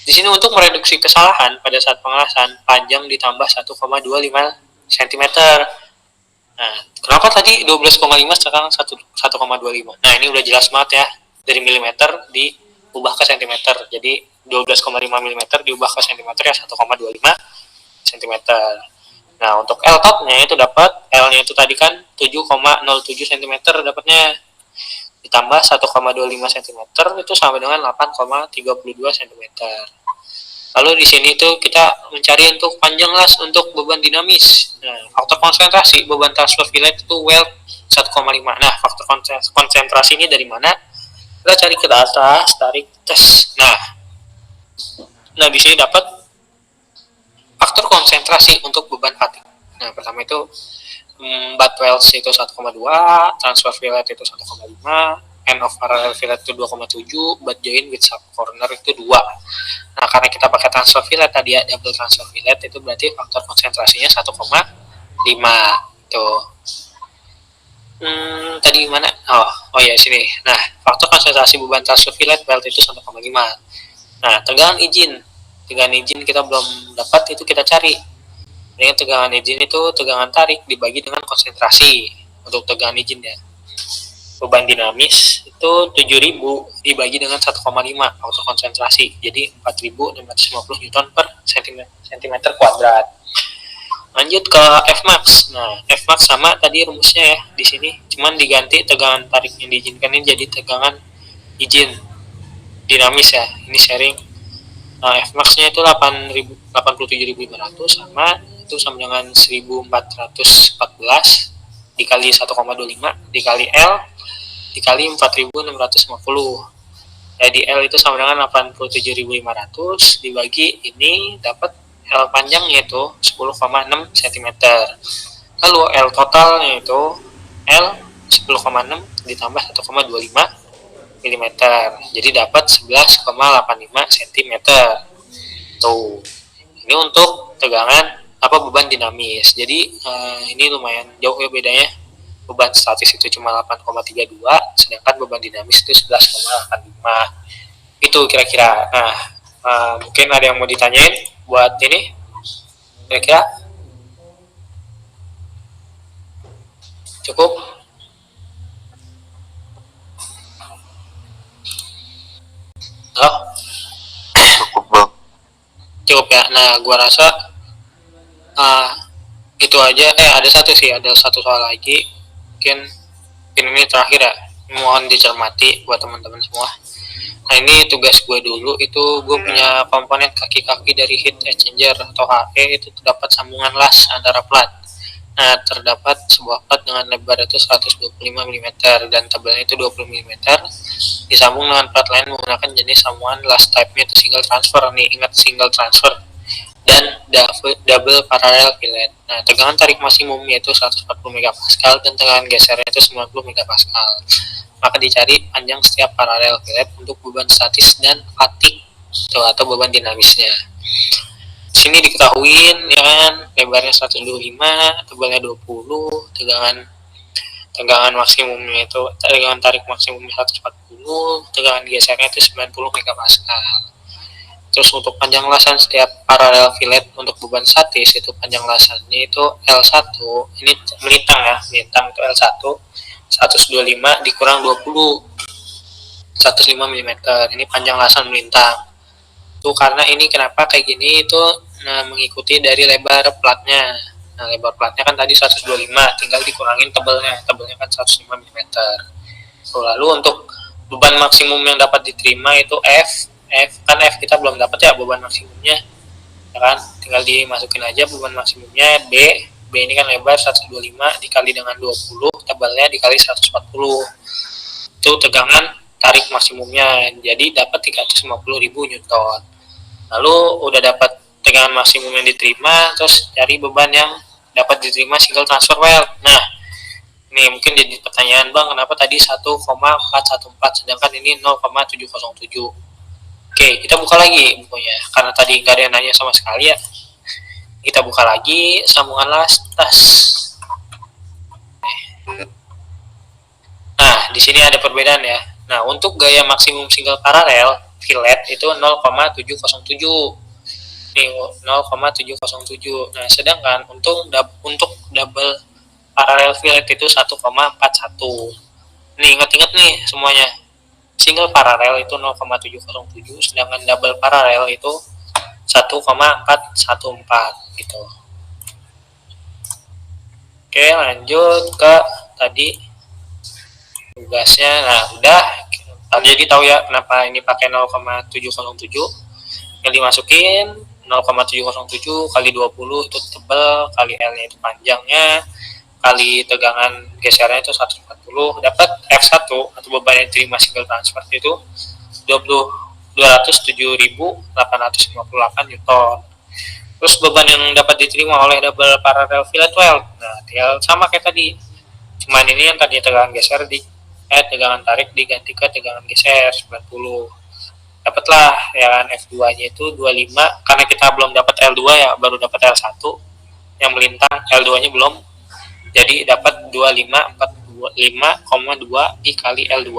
di sini untuk mereduksi kesalahan pada saat pengelasan, panjang ditambah 1,25 cm. Nah, kenapa tadi 12,5 sekarang 1,25? Nah, ini udah jelas banget ya. Dari milimeter diubah ke centimeter. Jadi 12,5 mm diubah ke centimeter ya 1,25 cm. Nah, untuk L topnya itu dapat L-nya itu tadi kan 7,07 cm dapatnya. Ditambah 1,25 cm itu sama dengan 8,32 cm. Lalu di sini tuh kita mencari untuk panjang las untuk beban dinamis. Nah, faktor konsentrasi beban transfer fillet itu weld 1,5. Nah, faktor konsentrasi ini dari mana? Kita cari ke atas, tarik tes. Nah di sini dapat faktor konsentrasi untuk beban fatigue. Nah, pertama itu butt welds itu 1,2, transfer fillet itu 1,5, end of parallel fillet itu 2,7, butt joint with sub corner itu 2. Nah, karena kita pakai transfer fillet tadi ya, double transfer fillet itu berarti faktor konsentrasinya 1,5 tuh. Tadi mana? Oh ya sini. Nah, faktor konsentrasi beban transfer fillet weld itu 1,5. Nah, tegangan izin kita belum dapat, itu kita cari. Dengan tegangan izin itu tegangan tarik dibagi dengan konsentrasi untuk tegangan izin ya. Beban dinamis itu 7.000 dibagi dengan 1,5 faktor konsentrasi, jadi 4.650 Newton per cm². Lanjut ke Fmax. Nah, Fmax sama tadi rumusnya ya di sini, cuman diganti tegangan tarik yang diizinkan ini jadi tegangan izin dinamis ya. Ini sharing. Nah, Fmax-nya itu 87.500 sama dengan 1.414 dikali 1,25 dikali L dikali 4.650. Jadi L itu sama dengan 87.500 dibagi ini, dapat L panjangnya itu 10,6 cm. Lalu L totalnya itu L 10,6 ditambah 1,25 mm. Jadi dapat 11,85 cm. Tuh. Ini untuk tegangan beban dinamis. Jadi ini lumayan jauh ya bedanya. Beban statis itu cuma 8,32, sedangkan beban dinamis itu 11,85. Itu kira-kira. Nah, mungkin ada yang mau ditanyain buat ini? Kira-kira cukup? Oh, Cukup bang. cukup ya. Nah, gua rasa itu aja. Ada satu soal lagi. Mungkin ini terakhir ya. Mohon dicermati buat teman-teman semua. Nah, ini tugas gue dulu. Itu gue punya komponen kaki-kaki dari heat exchanger atau HE, itu terdapat sambungan las antara plat. Nah, terdapat sebuah plat dengan lebar itu 125 mm dan tebalnya itu 20 mm disambung dengan plat lain menggunakan jenis sambungan las type-nya itu single transfer. Nih, ingat single transfer dan double parallel fillet. Nah, tegangan tarik maksimumnya itu 140 MPa dan tegangan gesernya itu 90 MPa. Maka dicari panjang setiap paralel fillet untuk beban statis dan fatigue atau beban dinamisnya. Di sini diketahuin ya kan, lebarnya 125, tebalnya 20, tegangan maksimumnya itu tegangan tarik maksimumnya 140, tegangan gesernya itu 90 MPa. Terus untuk panjang lasan setiap paralel fillet untuk beban statis itu panjang lasannya itu L1, ini melintang ya, melintang itu L1 125 dikurang 20 105 mm. Ini panjang lasan melintang. Tuh karena ini kenapa kayak gini itu mengikuti dari lebar platnya. Nah, lebar platnya kan tadi 125, tinggal dikurangin tebelnya. Tebelnya kan 105 mm. Tuh, lalu untuk beban maksimum yang dapat diterima itu F kita belum dapat ya beban maksimumnya, ya kan, tinggal dimasukin aja beban maksimumnya. B ini kan lebar 125 dikali dengan 20, tebalnya dikali 140, itu tegangan tarik maksimumnya, jadi dapat 350.000 Newton. Lalu udah dapat tegangan maksimum yang diterima, terus cari beban yang dapat diterima single transfer weld. Nah, ini mungkin jadi pertanyaan, Bang, kenapa tadi 1,414 sedangkan ini 0,707. Oke, kita buka lagi bukunya. Karena tadi nggak ada yang nanya sama sekali ya. Kita buka lagi sambungan las. Nah, di sini ada perbedaan ya. Nah, untuk gaya maksimum single paralel fillet itu 0,707. Nih, 0,707. Nah, sedangkan untuk double paralel fillet itu 1,41. Nih, ingat-ingat nih semuanya. Single paralel itu 0,707, sedangkan double paralel itu 1,414 gitu. Oke, lanjut ke tadi tugasnya. Nah, udah. Jadi tahu ya kenapa ini pakai 0,707. Yang dimasukin 0,707 kali 20 itu tebal, kali L-nya itu panjangnya, kali tegangan gesernya itu 140, dapat F1 atau beban yang diterima single transfer itu 207.858 Newton. Terus beban yang dapat diterima oleh double parallel fillet weld, nah tinggal sama kayak tadi, cuman ini yang tadi tegangan geser tegangan tarik diganti ke tegangan geser 90. Dapatlah ya kan F2 nya itu 25, karena kita belum dapat L2 ya, baru dapat L1 yang melintang, L2 nya belum, jadi dapat 25,2 dikali L2.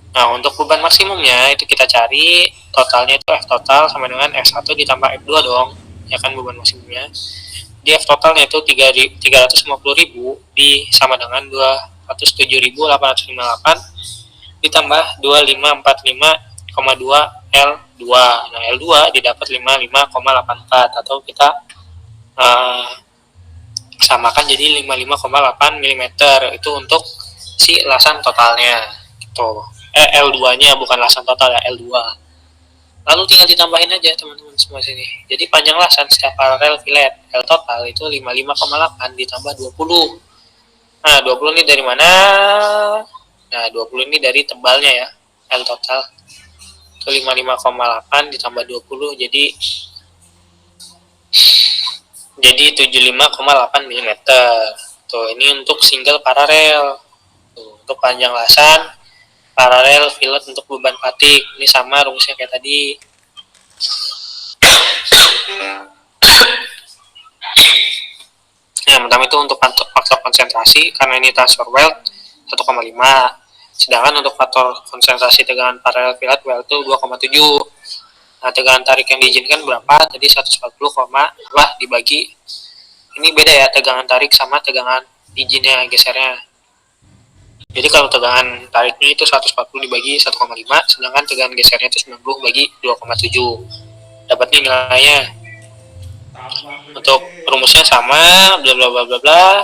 Nah, untuk beban maksimumnya itu kita cari totalnya itu F total sama dengan F1 ditambah F2 dong, ya kan beban maksimumnya. Di F totalnya itu 350.000 sama dengan 207.858 ditambah 2545,2 L2. Nah, L2 didapat 55,84 atau kita samakan jadi 55,8 mm. Itu untuk si lasan totalnya gitu. L2 nya bukan lasan total ya, L2. Lalu tinggal ditambahin aja teman-teman semua sini. Jadi panjang lasan setiap paralel fillet L total itu 55,8 ditambah 20. Nah, 20 ini dari mana? Nah, 20 ini dari tebalnya ya, L total itu 55,8 ditambah 20 jadi 75,8 mm. Tuh, ini untuk single paralel. Tuh, untuk panjang lasan paralel fillet untuk beban patik. Ini sama rumusnya kayak tadi. Yang pertama itu untuk faktor konsentrasi, karena ini transfer weld 1,5. Sedangkan untuk faktor konsentrasi tegangan paralel fillet weld itu 2,7. Nah, tegangan tarik yang diizinkan berapa? Tadi 140, dibagi. Ini beda ya, tegangan tarik sama tegangan izinnya gesernya. Jadi kalau tegangan tariknya itu 140 dibagi 1,5, sedangkan tegangan gesernya itu 90 bagi 2,7. Dapatnya nilainya. Untuk rumusnya sama, bla bla bla bla bla.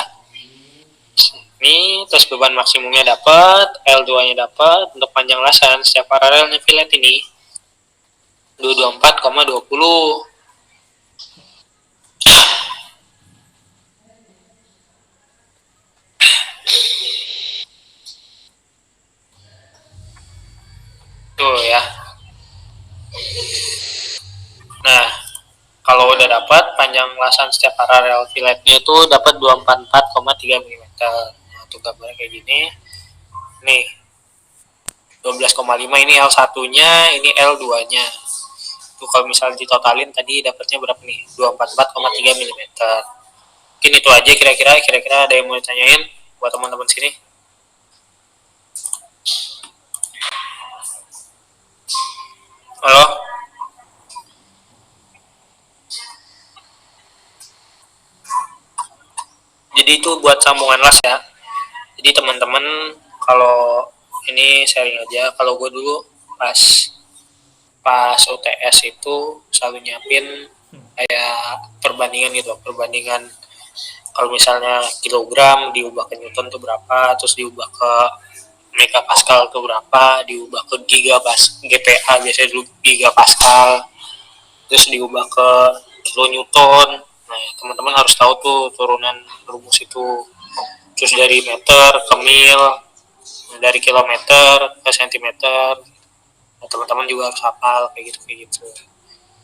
Ini terus beban maksimumnya dapat, L2-nya dapat. Untuk panjang lasan setiap paralelnya fillet ini 224,20. Tuh ya. Nah, kalau udah dapat panjang lasan setiap paralel filletnya itu dapat 244,3 mm. Nah, untuk gambarnya kayak gini. Nih. 12,5 ini L1-nya, ini L2-nya. Tuh kalau misalnya ditotalin tadi dapatnya berapa nih? 244,3 mm. Mungkin itu aja kira-kira ada yang mau ditanyain buat teman-teman sini. Halo? jadi itu buat sambungan las ya. Jadi teman-teman kalau ini sharing aja, kalau gue dulu pas UTS itu selalu nyiapin kayak perbandingan gitu, perbandingan kalau misalnya kilogram diubah ke newton tuh berapa, terus diubah ke megapascal tuh berapa, diubah ke GPA biasanya dulu gigapascal, terus diubah ke kilonewton. Nah teman-teman harus tahu tuh turunan rumus itu. Terus dari meter ke mil, dari kilometer ke sentimeter. Nah, teman-teman juga harus hafal kayak gitu.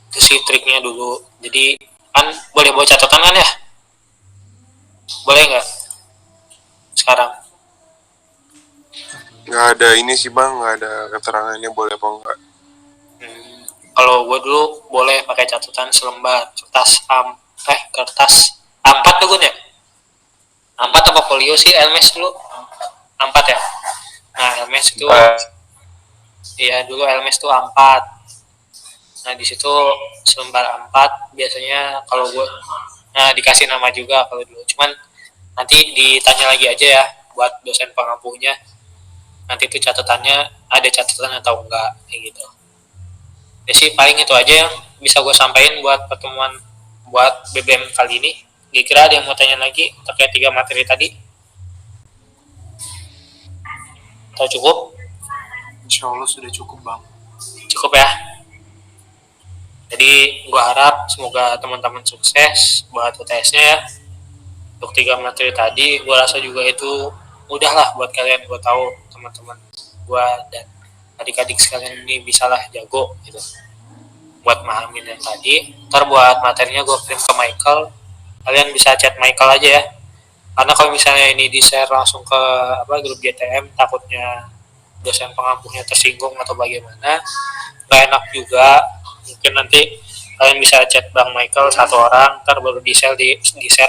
Itu sih triknya dulu. Jadi kan boleh bawa catatan kan ya? Boleh nggak? Sekarang? Nggak ada ini sih bang, nggak ada keterangannya boleh apa enggak. Kalau gue dulu boleh pakai catatan selembar, kertas A4 tuh gue ya? A4 apa folio sih LMS dulu? A4 ya? Nah LMS itu iya dulu LMS tuh A4. Nah di situ selembar A4 biasanya kalau gue dikasih nama juga kalau dulu. Cuman nanti ditanya lagi aja ya buat dosen pengampuhnya. Nanti itu catatannya ada catatan atau enggak kayak gitu. Ya sih paling itu aja yang bisa gue sampaikan buat pertemuan buat BBM kali ini. Kira-kira ada yang mau tanya lagi terkait 3 materi tadi? Atau cukup? Insya Allah sudah cukup bang. Cukup ya. Jadi gue harap semoga teman-teman sukses buat UTS-nya ya. Untuk 3 materi tadi, gue rasa juga itu mudah lah buat kalian. Gue tahu teman-teman gue dan adik-adik sekalian ini bisalah jago gitu buat mahamin yang tadi. Ntar buat materinya gue kirim ke Michael. Kalian bisa chat Michael aja ya. Karena kalau misalnya ini di-share langsung ke grup GTM, takutnya dosen pengampuhnya tersinggung atau bagaimana. Gak enak juga. Mungkin nanti kalian bisa chat Bang Michael satu orang, ntar baru di-share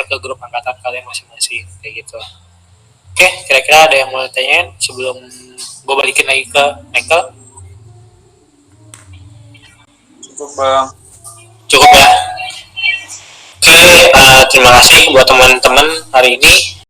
ke grup angkatan kalian masing-masing kayak gitu. Oke, kira-kira ada yang mau tanyain sebelum gue balikin lagi ke Michael? Cukup bang. Cukup ya. Oke, terima kasih buat teman-teman hari ini.